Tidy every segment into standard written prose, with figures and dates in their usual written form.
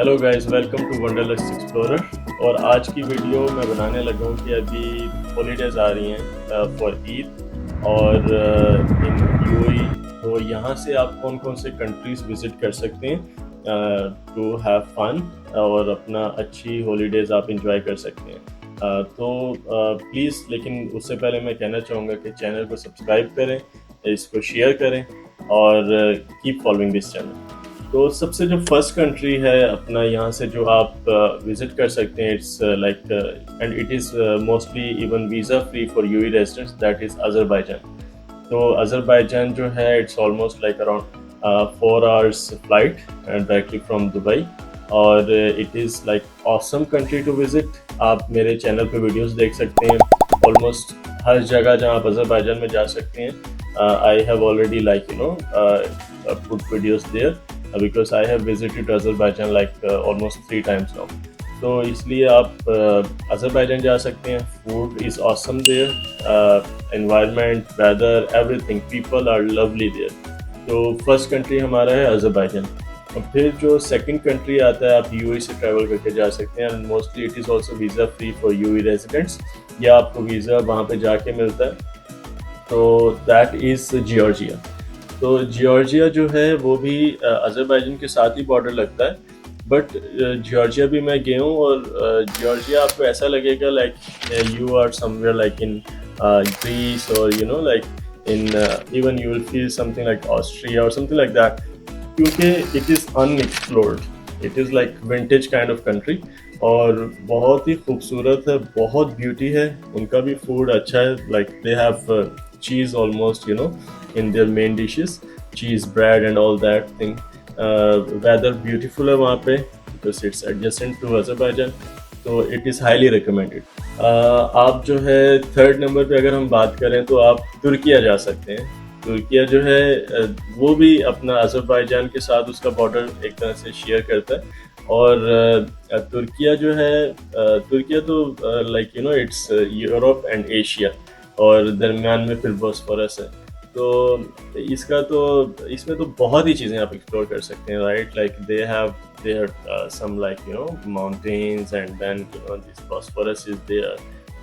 Hello guys, welcome to Wanderlust Explorer. और आज की वीडियो मैं बनाने लगा हूँ कि अभी हॉलीडेज़ आ रही हैं फॉर ईद और इन यूएई। तो यहाँ से आप कौन कौन से कंट्रीज़ विज़िट कर सकते हैं टू हैव फन और अपना अच्छी हॉलीडेज़ आप इंजॉय कर सकते हैं। तो प्लीज़, लेकिन उससे पहले मैं कहना चाहूँगा कि चैनल को सब्सक्राइब करें, इसको शेयर करें और कीप फॉलोइंग दिस चैनल। तो सबसे जो फर्स्ट कंट्री है अपना, यहाँ से जो आप विजिट कर सकते हैं, it's like and it is mostly even visa free for UAE residents, that is Azerbaijan. तो अज़रबैजान जो है it's almost like around 4 hours flight directly from Dubai. और it is like awesome country to visit. आप मेरे channel पे videos देख सकते हैं, ऑलमोस्ट हर जगह जहाँ आप अज़रबैजान में जा सकते हैं। I have already like put videos there because I have visited Azerbaijan like almost 3 times now. तो इसलिए आप अज़रबैजान जा सकते हैं। Food is awesome there, environment, weather, everything, people are lovely there. तो फर्स्ट कंट्री हमारा है अज़रबैजान। और फिर जो सेकंड कंट्री आता है, आप यूएई से ट्रैवल करके जा सकते हैं and mostly it is also visa free for UAE residents, या आपको वीज़ा वहाँ पे जाके मिलता है। तो दैट इज़ जॉर्जिया। तो जॉर्जिया जो है वो भी अज़रबैजान के साथ ही बॉर्डर लगता है, बट जॉर्जिया भी मैं गया हूँ। और जॉर्जिया आपको ऐसा लगेगा like you are somewhere like in Greece, और you know like in even you will feel something like Austria और समथिंग लाइक दैट, क्योंकि it is unexplored. It is like vintage kind of country और बहुत ही खूबसूरत है, बहुत beauty है। उनका भी फूड अच्छा है, like they have cheese almost, you know, in their main dishes, cheese, bread and all that thing. Weather beautiful है वहाँ पे because it's adjacent to Azerbaijan, तो it is highly recommended. आप जो है थर्ड नंबर पे अगर हम बात करें तो आप तुर्किया जा सकते हैं। तुर्किया जो है वो भी अपना अज़रबैजान के साथ उसका बॉर्डर एक तरह से शेयर करता है। और तुर्किया जो है तुर्किया तो like you know it's Europe and Asia, और दरमियान में फिर बॉस्फोरस है। तो इसमें तो बहुत ही चीज़ें आप एक्सप्लोर कर सकते हैं, right? Like they have some like mountains, and then this Bosphorus is there,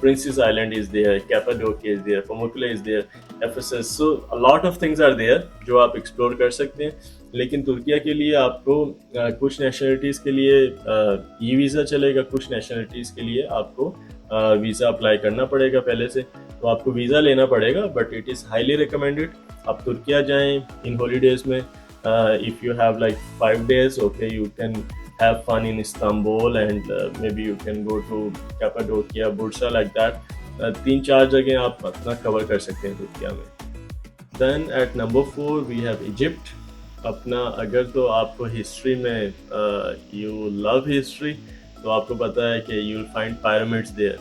Princess Island is there, Cappadocia is there, Pamukkale is there, Ephesus, so a lot of things are there जो आप explore कर सकते हैं। लेकिन तुर्किया के लिए आपको कुछ नेशनलिटीज़ के लिए ई वीज़ा चलेगा, कुछ नेशनलिटीज़ के लिए आपको वीज़ा अप्लाई करना पड़ेगा पहले से। तो आपको वीज़ा लेना पड़ेगा, but it is highly recommended आप तुर्किया जाएं इन हॉलीडेज़ में। if you have like 5 days, okay, you can have fun in Istanbul, and maybe you can go to Cappadocia, Bursa, like that. 3-4 जगह आप अपना कवर कर सकते हैं तुर्किया में। Then at number 4 we have Egypt. अपना अगर तो आपको हिस्ट्री में you love history, तो आपको पता है कि you'll find pyramids there.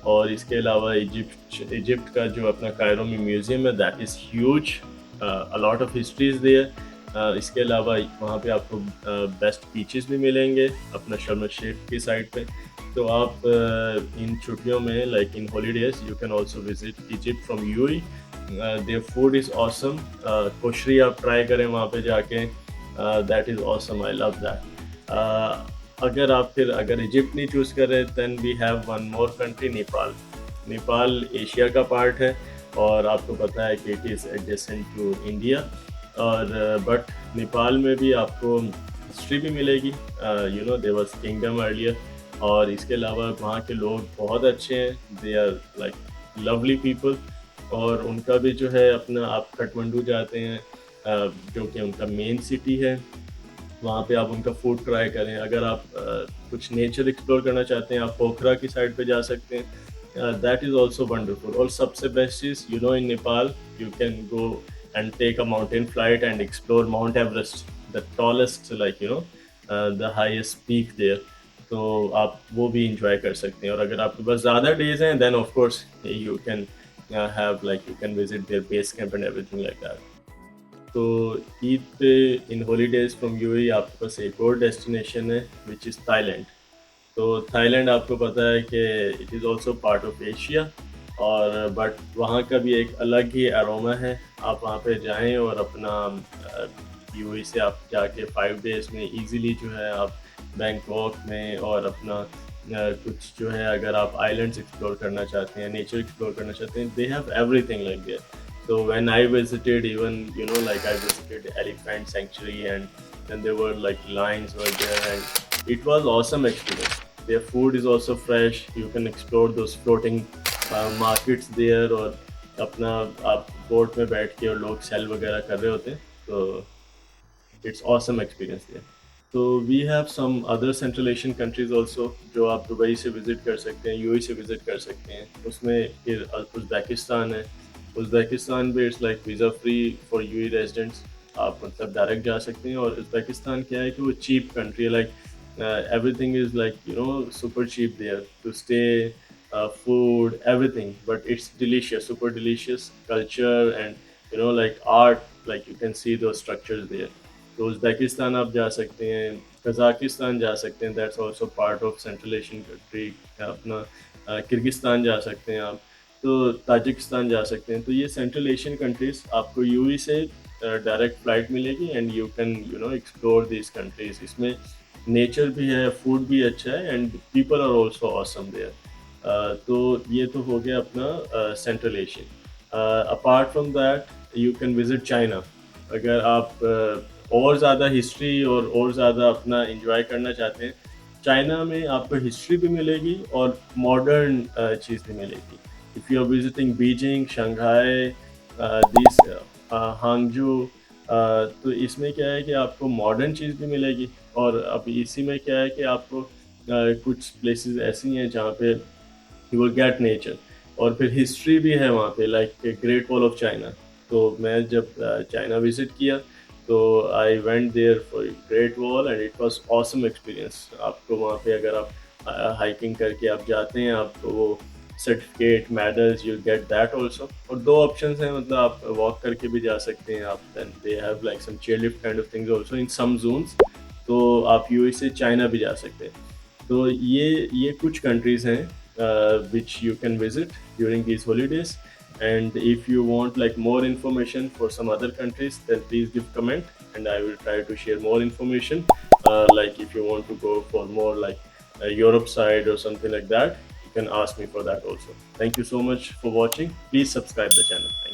और इसके अलावा इजिप्ट का जो अपना कायरो में म्यूज़ियम है, that is huge, a lot of history is there. इसके अलावा वहाँ पे आपको बेस्ट बीचेस भी मिलेंगे अपना शर्म शेख की साइड पे। तो आप इन छुट्टियों में like in holidays you can also visit Egypt from UAE. There food is awesome. Koshari आप ट्राई करें वहाँ पे जाके, that is awesome, I love that. अगर इजिप्ट नहीं चूज़ करें, then we have one more country, Nepal. Nepal Asia का part है और आपको पता है कि it is adjacent to India. और बट नेपाल में भी आपको हिस्ट्री भी मिलेगी, देयर वाज किंगडम अर्लियर। और इसके अलावा वहाँ के लोग बहुत अच्छे हैं, they are like lovely people. और उनका भी जो है अपना, आप काठमांडू जाते हैं जो कि उनका मेन सिटी है, वहाँ पे आप उनका फूड ट्राई करें। अगर आप कुछ नेचर एक्सप्लोर करना चाहते हैं, आप पोखरा की साइड पे जा सकते हैं, दैट इज़ ऑल्सो वंडरफुल। और सबसे best cheese, in Nepal you can go and take a mountain flight and explore Mount Everest, the tallest, the highest peak there. तो आप वो भी enjoy कर सकते हैं। और अगर आपके पास ज़्यादा days हैं, then of course you can you can visit their base camp and everything like that. तो ईद पे इन holidays from UAE आपके पास एक और destination है which is Thailand. तो थाईलैंड आपको पता है कि it is also part of Asia, और बट वहाँ का भी एक अलग ही अरोमा है। आप वहाँ पे जाएं और अपना यूएई से आप जाके 5 डेज में इजीली जो है आप बैंकॉक में और अपना कुछ जो है अगर आप आइलैंड्स एक्सप्लोर करना चाहते हैं, नेचर एक्सप्लोर करना चाहते हैं, they have everything like there. So when I visited, even like I visited elephant sanctuary, and then there were like lions were there, and it was awesome experience. Their food is also fresh. You can explore those floating markets there, और अपना आप boat में बैठ के और लोग cell वगैरह कर रहे होते हैं, तो it's awesome experience there. तो we have some other Central Asian countries also जो आप दुबई से विजिट कर सकते हैं, यूएई से विजिट कर सकते हैं. उसमें फिर उज़्बेकिस्तान है. उज़्बेकिस्तान में it's like visa free for UAE residents. आप मतलब डायरेक्ट जा सकते हैं. और उज़्बेकिस्तान क्या है कि वो चीप कंट्री है. Like everything is like super cheap there to stay, food, everything, but it's delicious, super delicious culture, and like art, like you can see those structures there. तो उज़्बेकिस्तान आप जा सकते हैं, कज़ाकिस्तान जा सकते हैं, that's also part of central Asian country. अपना Kyrgyzstan जा सकते हैं आप, तो ताजिकिस्तान जा सकते हैं. तो ये सेंट्रल एशियन कंट्रीज आपको यूएई से डायरेक्ट फ्लाइट मिलेगी, and you can explore this countries. इसमें नेचर भी है, फूड भी अच्छा है, and people are also awesome there. तो ये तो हो गया अपना Central Asian. Apart from that you can visit China. अगर आप और ज़्यादा हिस्ट्री और ज़्यादा अपना इंजॉय करना चाहते हैं, चाइना में आपको हिस्ट्री भी मिलेगी और मॉडर्न चीज़ भी मिलेगी. If you are visiting Beijing, Shanghai, this Hangzhou, तो इसमें क्या है कि आपको मॉडर्न चीज़ भी मिलेगी. और अब इसी में क्या है कि आपको कुछ प्लेसेस ऐसी हैं जहाँ पे यू विल गेट नेचर, और फिर हिस्ट्री भी है वहाँ पे, like Great Wall of China. तो मैं जब चाइना विजिट किया, तो I went there for Great Wall, and it was awesome experience. आपको वहाँ पे अगर आप हाइकिंग करके आप जाते हैं, आपको वो certificate, medals, you get that also. और दो ऑप्शंस हैं, मतलब आप वॉक करके भी जा सकते हैं आप, then they have like some chair lift kind of things also in some zones. तो आप यूएई से चाइना भी जा सकते हैं. तो ये कुछ कंट्रीज हैं which you can visit during these holidays. And if you want like more information for some other countries, then please give comment, and I will try to share more information. Like if you want to go for more like Europe side or something like that, you can ask me for that also. Thank you so much for watching. Please subscribe the channel.